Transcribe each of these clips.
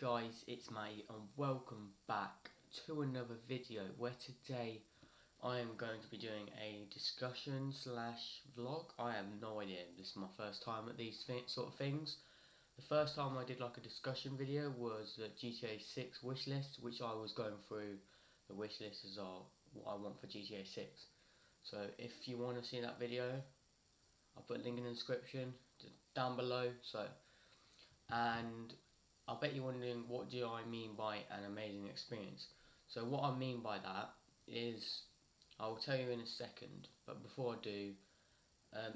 guys, it's Mate and welcome back to another video where today I am going to be doing a discussion slash vlog. I have no idea, this is my first time at these sort of things. The first time I did like a discussion video was the GTA 6 wishlist, which I was going through the wish list as what I want for GTA 6. So if you want to see that video, I'll put a link in the description down below. And I bet you're wondering, what do I mean by an amazing experience? So what I mean by that is, I will tell you in a second, but before I do,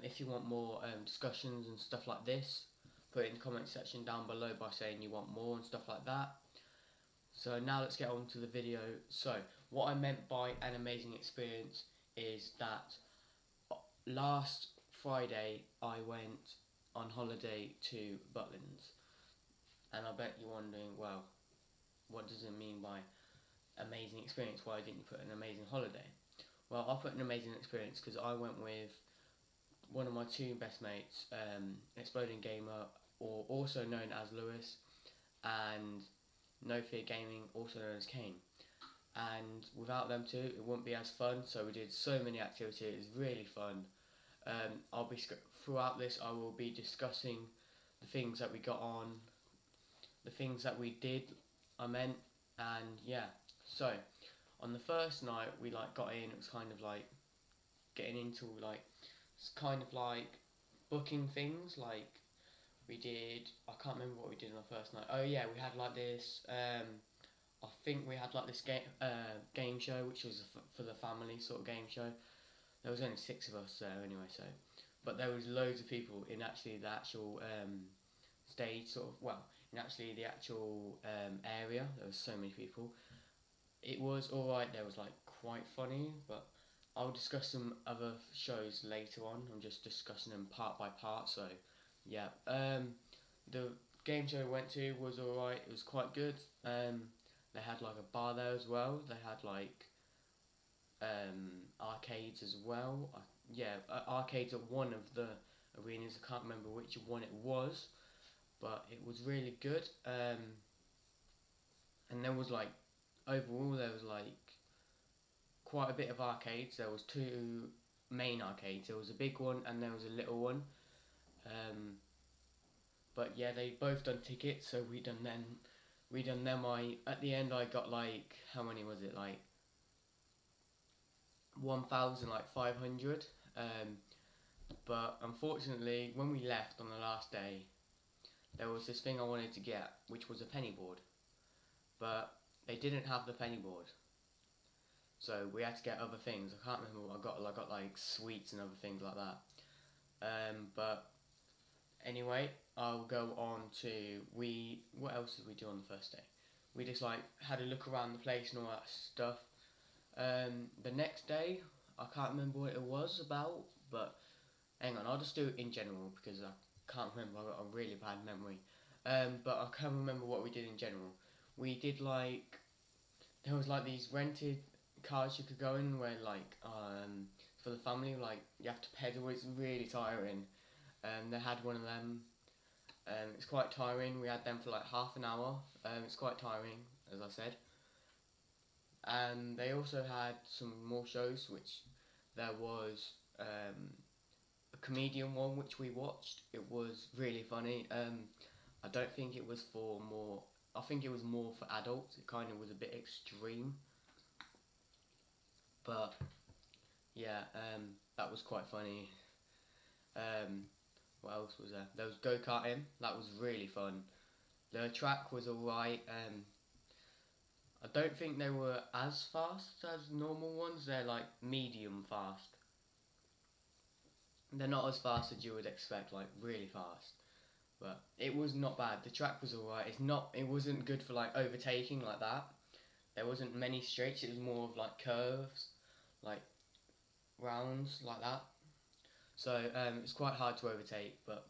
if you want more discussions and stuff like this, put it in the comment section down below by saying you want more and stuff like that. So now let's get on to the video. So what I meant by an amazing experience is that last Friday I went on holiday to Butlins. And I bet you're wondering, well, what does it mean by amazing experience? Why didn't you put an amazing holiday? Well, I put an amazing experience because I went with one of my two best mates, Exploding Gamer, or also known as Lewis, and No Fear Gaming, also known as Kane. And without them two, it wouldn't be as fun. So we did so many activities. It was really fun. Throughout this, I will be discussing the things that we got on, the things that we did, and yeah. So on the first night we got in, it was kind of like getting into it's kind of like booking things. We did, I can't remember what we did on the first night. Oh yeah, we had this I think we had this game show, which was for the family sort of game show. There was only 6 of us there anyway, but there was loads of people in actually the actual stage in actually the actual area. There was so many people. It was alright. There was quite funny, but I'll discuss some other shows later on. I'm just discussing them part by part. So yeah, the game show I went to was alright. It was quite good. They had a bar there as well. They had arcades as well. Arcades at one of the arenas. I can't remember which one it was, but it was really good. And there was overall there was quite a bit of arcades. There was 2 main arcades. There was a big one and there was a little one. But yeah, they both done tickets, so we done them. At the end I got how many was it? 1,500. But unfortunately, when we left on the last day, there was this thing I wanted to get, which was a penny board, but they didn't have the penny board, so we had to get other things. I can't remember what I got. I got sweets and other things like that. But anyway, I'll go on to what else did we do on the first day? We just had a look around the place and all that stuff. The next day, I can't remember what it was about, but hang on, I'll just do it in general because I can't remember. I've got a really bad memory. But I can't remember what we did in general. We did there was these rented cars you could go in where for the family, you have to pedal. It's really tiring. They had one of them. It's quite tiring. We had them for half an hour. It's quite tiring, as I said. And they also had some more shows, which there was a comedian one which we watched. It was really funny. I don't think it was for more. I think it was more for adults. It kind of was a bit extreme. But yeah, that was quite funny. What else was there? There was go-karting. That was really fun. The track was alright. I don't think they were as fast as normal ones. They're medium fast. They're not as fast as you would expect, really fast. But it was not bad. The track was alright. It wasn't good for overtaking like that. There wasn't many straights. It was more of curves, rounds like that. So it's quite hard to overtake. But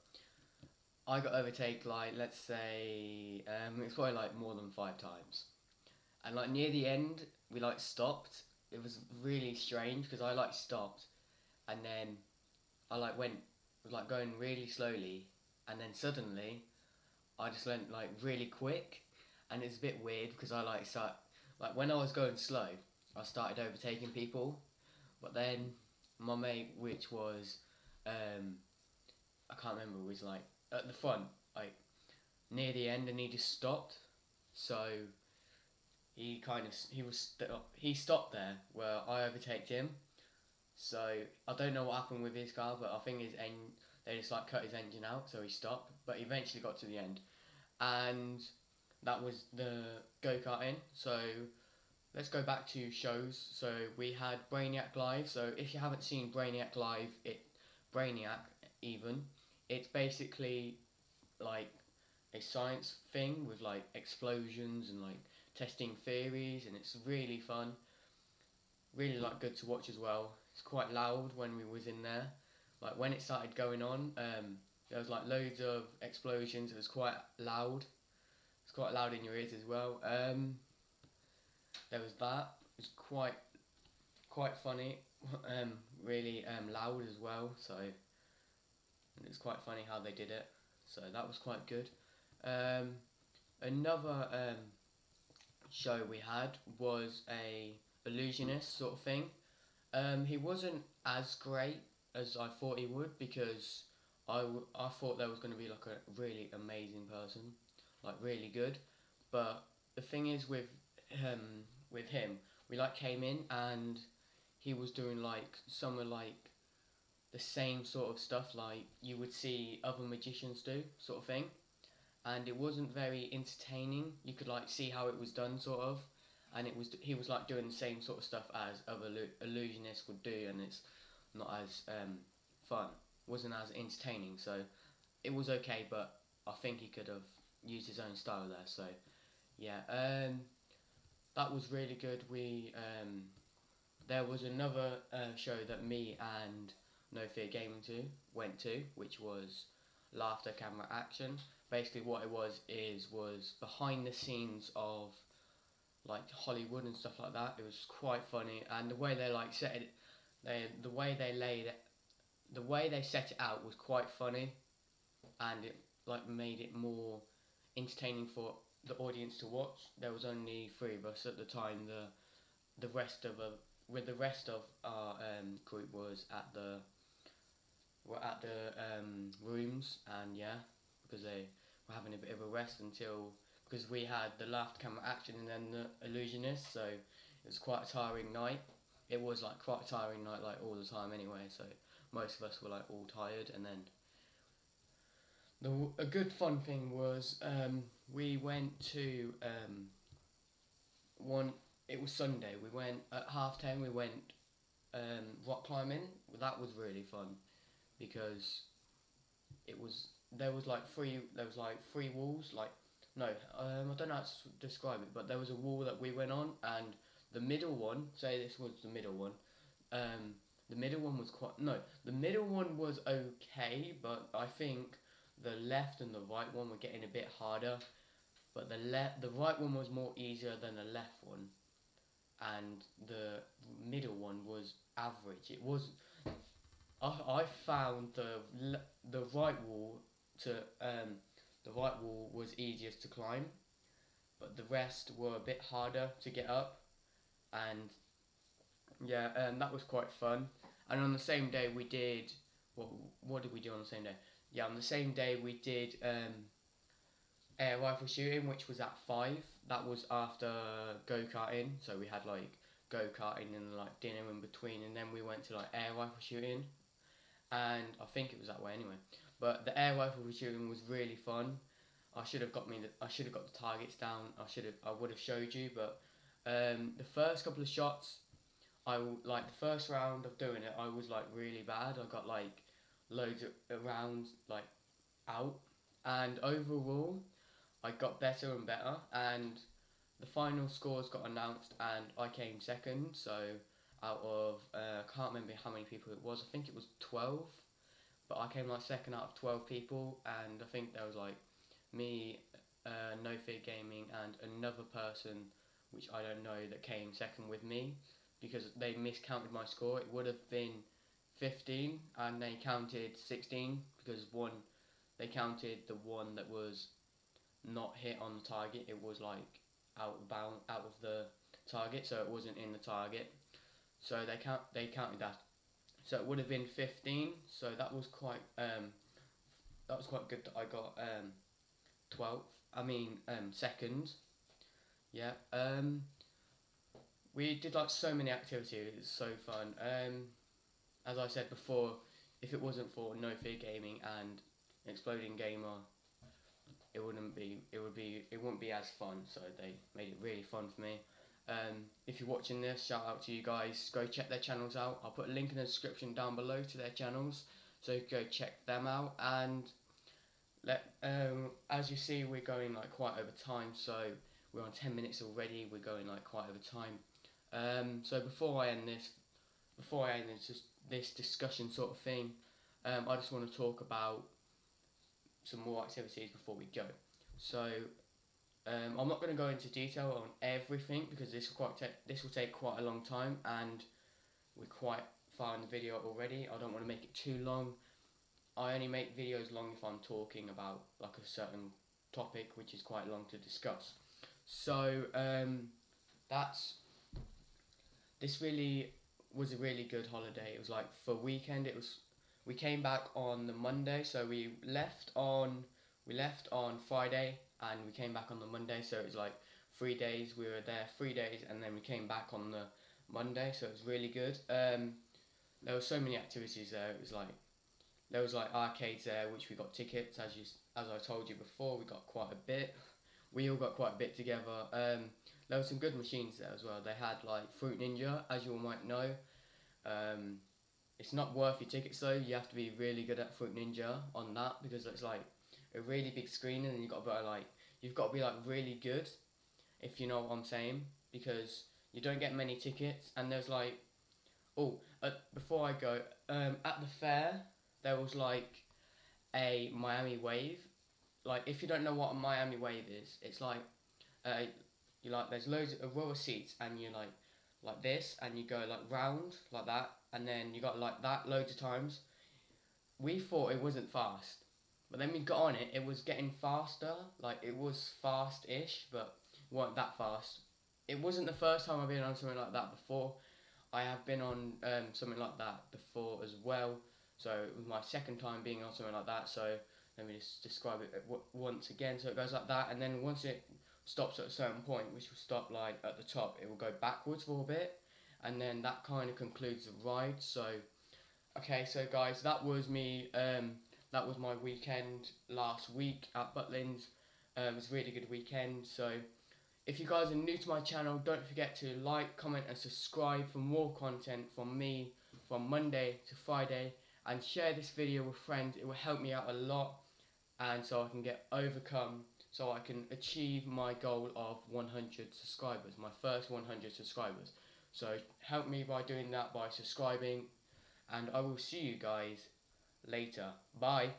I got overtake let's say it's probably more than 5 times. And near the end we stopped. It was really strange because I stopped, and then I was going really slowly, and then suddenly I just went really quick, and it's a bit weird because I like when I was going slow, I started overtaking people, but then my mate, which was I can't remember, was like at the front, like near the end, and he just stopped. So he stopped there where I overtaked him. So I don't know what happened with his car, but I think they just like cut his engine out, so he stopped. But he eventually got to the end, and that was the go-karting. So let's go back to shows. So we had Brainiac Live. So if you haven't seen Brainiac Live, Brainiac even, it's basically like a science thing with like explosions and like testing theories, and it's really fun. Really like good to watch as well. It's quite loud when we was in there. Like when it started going on, there was like loads of explosions. It was quite loud. It's quite loud in your ears as well. There was that. It was quite funny. Really loud as well. So it's quite funny how they did it. So that was quite good. Another show we had was a illusionist sort of thing. He wasn't as great as I thought he would, because I thought there was going to be like a really amazing person, like really good. But the thing is with him, we like came in and he was doing like some of like the same sort of stuff like you would see other magicians do, sort of thing. And it wasn't very entertaining. You could like see how it was done, sort of, and he was like doing the same sort of stuff as other illusionists would do, and it's not as fun, wasn't as entertaining. So it was okay, but I think he could have used his own style there. So yeah, that was really good. There was another show that me and No Fear Gaming went to, which was Laughter Camera Action. Basically what it was behind the scenes of like Hollywood and stuff like that. It was quite funny, and the way they like set it, the way they set it out was quite funny, and it like made it more entertaining for the audience to watch. There was only 3 of us at the time. The rest of our group was at the rooms, and yeah, because they were having a bit of a rest because we had the Laughter Camera Action and then the illusionist, so it was quite a tiring night. It was like quite a tiring night, like all the time anyway, so most of us were like all tired. And then a good fun thing was we went to it was Sunday, we went at 10:30, we went rock climbing. That was really fun, because there was like 3 walls, like no, I don't know how to describe it, but there was a wall that we went on, and the middle one, say this was the middle one, the middle one was the middle one was okay, but I think the left and the right one were getting a bit harder, but the right one was more easier than the left one, and the middle one was average. It was, I found the right wall was easiest to climb, but the rest were a bit harder to get up. And yeah, that was quite fun. And on the same day we did, what did we do on the same day? Yeah, on the same day we did air rifle shooting, which was at 5. That was after go-karting, so we had like go-karting and like dinner in between, and then we went to like air rifle shooting, and I think it was that way anyway. But the air rifle shooting was really fun. I should have got the targets down. I would have showed you, but the first couple of shots, the first round of doing it, I was like really bad. I got like loads of rounds like out, and overall I got better and better, and the final scores got announced and I came second. So out of I can't remember how many people it was. I think it was 12, but I came like second out of 12 people, and I think there was like me, No Fear Gaming, and another person which I don't know that came second with me, because they miscounted my score. It would have been 15 and they counted 16, because they counted the one that was not hit on the target. It was like out of the target, so it wasn't in the target. So they counted that. So it would have been 15. So that was quite good that I got 12th. I mean second. Yeah. We did like so many activities. It was so fun. As I said before, if it wasn't for No Fear Gaming and Exploding Gamer, it wouldn't be as fun. So they made it really fun for me. If you're watching this, shout out to you guys. Go check their channels out. I'll put a link in the description down below to their channels, so you go check them out. And as you see, we're going like quite over time. So we're on 10 minutes already. We're going like quite over time. So before I end this discussion sort of thing, I just want to talk about some more activities before we go. So I'm not going to go into detail on everything because this will take quite a long time, and we're quite far in the video already. I don't want to make it too long. I only make videos long if I'm talking about like a certain topic which is quite long to discuss. So this really was a really good holiday. It was like for a weekend. We came back on the Monday, so we left on Friday and we came back on the Monday. So it was like 3 days. We were there 3 days, and then we came back on the Monday. So it was really good. There were so many activities there. There was like arcades there, which we got tickets. As I told you before, we got quite a bit. We all got quite a bit together. There were some good machines there as well. They had like Fruit Ninja, as you all might know. It's not worth your tickets though. You have to be really good at Fruit Ninja on that, because it's like a really big screen, and you've got to be like really good, if you know what I'm saying, because you don't get many tickets. And there's like, before I go, at the fair there was like a Miami Wave. Like, if you don't know what a Miami Wave is, it's like there's loads of row of seats, and you like this, and you go like round like that, and then you got like that loads of times. We thought it wasn't fast, but then we got on it. It was getting faster. Like, it was fast-ish, but it wasn't that fast. It wasn't the first time I've been on something like that before. I have been on something like that before as well. So it was my second time being on something like that. So let me just describe it once again. So it goes like that, and then once it stops at a certain point, which will stop like at the top, it will go backwards for a bit, and then that kind of concludes the ride. So okay, so guys, that was me. That was my weekend last week at Butlins. It was a really good weekend. So if you guys are new to my channel, don't forget to like, comment and subscribe for more content from me from Monday to Friday, and share this video with friends. It will help me out a lot, and so I can achieve my goal of 100 subscribers, my first 100 subscribers. So help me by doing that, by subscribing, and I will see you guys later. Bye.